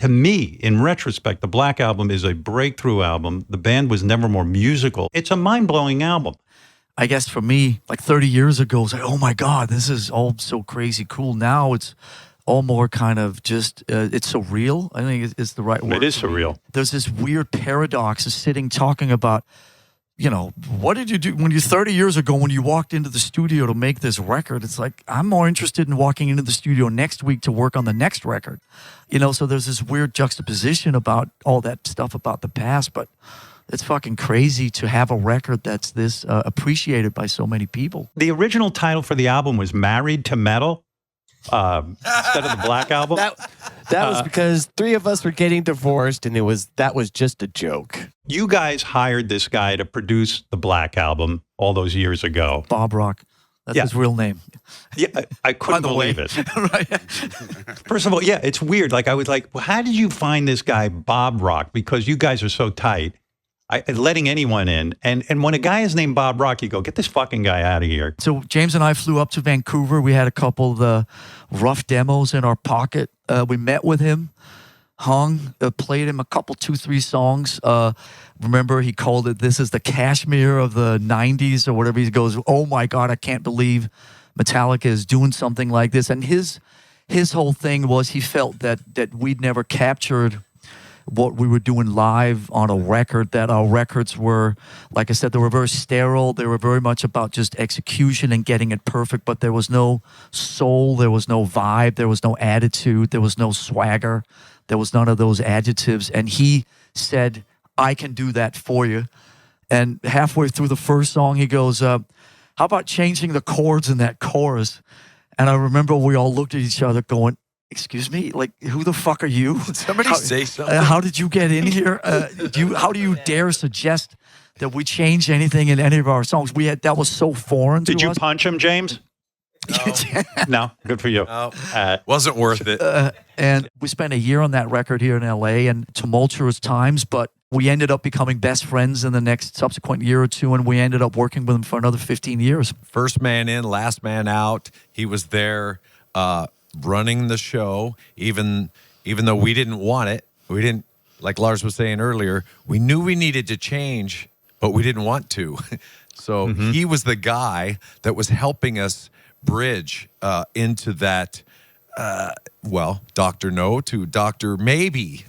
to me, in retrospect, the Black Album is a breakthrough album. The band was never more musical. It's a mind-blowing album. I guess for me, like 30 years ago, it's like, oh my God, this is all so crazy cool. Now it's all more kind of just, it's surreal. I think it's the right word. It is surreal. There's this weird paradox of sitting talking about, you know, what did you do when you 30 years ago when you walked into the studio to make this record? It's like, I'm more interested in walking into the studio next week to work on the next record. You know, so there's this weird juxtaposition about all that stuff about the past, but it's fucking crazy to have a record that's this appreciated by so many people. The original title for the album was Married to Metal. Instead of the Black Album. That was because three of us were getting divorced, and that was just a joke. You guys hired this guy to produce the Black Album all those years ago. Bob Rock. That's his real name. Yeah, I couldn't believe it. Right. First of all, yeah, it's weird. Like, I was like, well, how did you find this guy, Bob Rock? Because you guys are so tight. Letting anyone in. And when a guy is named Bob Rock, you go, get this fucking guy out of here. So James and I flew up to Vancouver. We had a couple of the rough demos in our pocket. We met with him, played him a couple, 2-3 songs. Remember, he called it, this is the Kashmir of the 90s or whatever. He goes, oh my God, I can't believe Metallica is doing something like this. And his whole thing was he felt that we'd never captured what we were doing live on a record, that our records were, like I said, they were very sterile. They were very much about just execution and getting it perfect, but there was no soul, there was no vibe, there was no attitude, there was no swagger, there was none of those adjectives. And he said, I can do that for you. And halfway through the first song, he goes, how about changing the chords in that chorus? And I remember we all looked at each other going, excuse me, like, who the fuck are you? Somebody say something. How did you get in here? How do you dare suggest that we change anything in any of our songs? That was so foreign to us. Did you punch him, James? No. No? Good for you. No. Wasn't worth it. And we spent a year on that record here in L.A. and tumultuous times, but we ended up becoming best friends in the next subsequent year or two, and we ended up working with him for another 15 years. First man in, last man out. He was there running the show, even though we didn't want it. We didn't, like Lars was saying earlier, we knew we needed to change, but we didn't want to. So he was the guy that was helping us bridge into that, Dr. No to Dr. Maybe.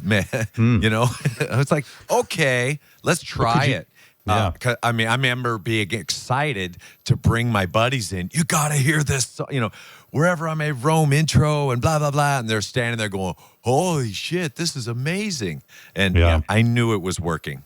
You know, it's like, okay, let's try it. Yeah. I mean, I remember being excited to bring my buddies in. You got to hear this, you know, wherever I may roam intro and blah, blah, blah. And they're standing there going, holy shit, this is amazing. And I knew it was working.